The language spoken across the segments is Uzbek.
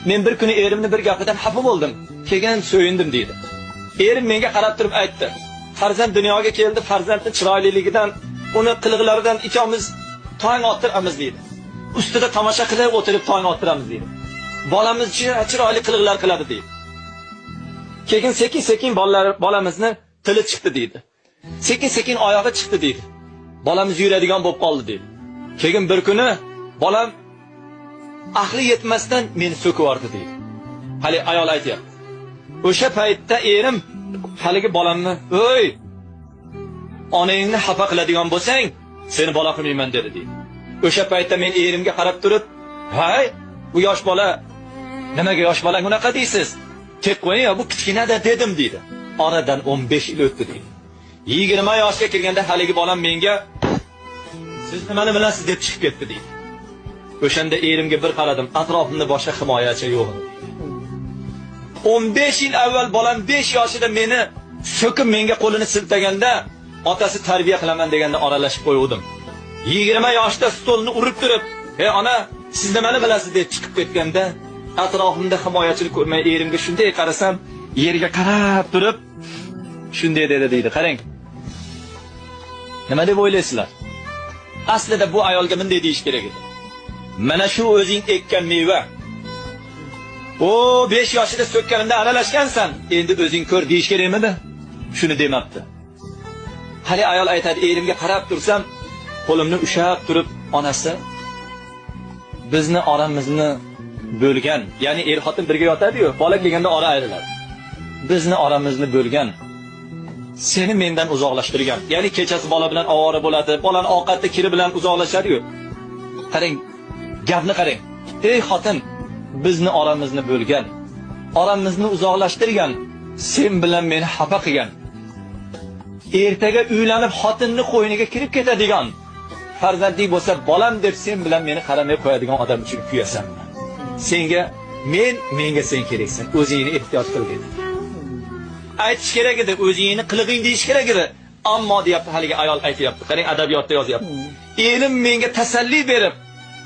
Men bir kuni erimni bir gapidan xafa bo'ldim. Keyin so'yindim dedi. Erim menga qarab turib aytdi: "Farzand dunyoga keldi, farzandning chiroyliligidan, uni qiliqlaridan ikkomiz tong ottiramiz" dedi. Ustida tomosha qilib o'tirib tong ottiramiz dedi. Bolamiz chiroyli qiliqlar qiladi dedi. Keyin sekin-sekin bolamizni tili chiqdi dedi. Sekin-sekin oyog'i chiqdi dedi. Bolamiz yuradigan bo'lib qoldi dedi. Keyin bir kuni bolam aqli yetmasdan meni so'kib yordi dedi. Hali ayol aytayapti. O'sha paytda erim haligi bolamni, "O'y, onangni xafa qiladigan bo'lsang, seni bola qilmayman" dedi deydi. O'sha paytda men erimga qarab turib, "Hay, bu yosh bola, nimaga yosh bola unaqa deysiz? Tek qo'ying, bu kichkinada" dedim deydi. Oradan 15 yil o'tdi deydi. 20 yoshga kirganda haligi bolam menga, "Siz nimani bilasiz?" deb chiqib ketdi deydi. O'shanda erimga bir qaradim, atrofimda boshqa himoyachi yo'q edi. 15 yil avval bolam 5 yoshida meni so'kib menga qo'lini siltaganda, otasi tarbiya qilaman deganda oralashib qo'ydim. 20 yoshda stolni urib turib, "Ey ona, siz nimani bilasiz?" deb chiqib ketganda, atrofimda himoyachilik ko'rmay erimga shunday qarasam, yerga qarab turib, shunday dedi deydi. Qarang. Nima deb o'ylaysizlar? Aslida bu ayolga bunday deyish kerak edi. Mana shu o'zing ekkan meva. O 5 yoshida so'kkanimda aralashgansan, endi o'zing ko'r deyish kerakmidi? Shuni demabdi. Hali ayol aytadi, erimga qarab tursam, qo'limni ushab turib, onasi bizni oramizni bo'lgan, ya'ni er xotin birga yotadi-yu, bola kelganda ora ayriladi. Bizni oramizni bo'lgan. Seni mendan uzoqlashtirgan. Ya'ni kechasi bola bilan ovora bo'ladi, bolaning ovqatda kiri bilan uzoqlashadi-yu. Qarang, gapni qarang. Ey xotin, bizni oramizni bo'lgan, oramizni uzoqlashtirgan, sen bilan meni xafa qilgan. Ertaga uylanib xotinni qo'yniga kirib ketadigan, farzandlik bo'lsa bolam deb sen bilan meni qaramay qo'yadigan odam uchun kuyasan. Senga menga sen keraksan, o'zingni ehtiyot qil dedi. Aytish kerak edi, o'zingni qilig'ing deyish kerak edi. Ammo deyapti haligi ayol aytayapti. Qarang, adabiyotda yozyapti. Elim menga tasalli berib,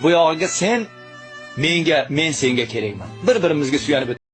bu yog'iga sen menga, men senga kerakman. Bir-birimizga suyanib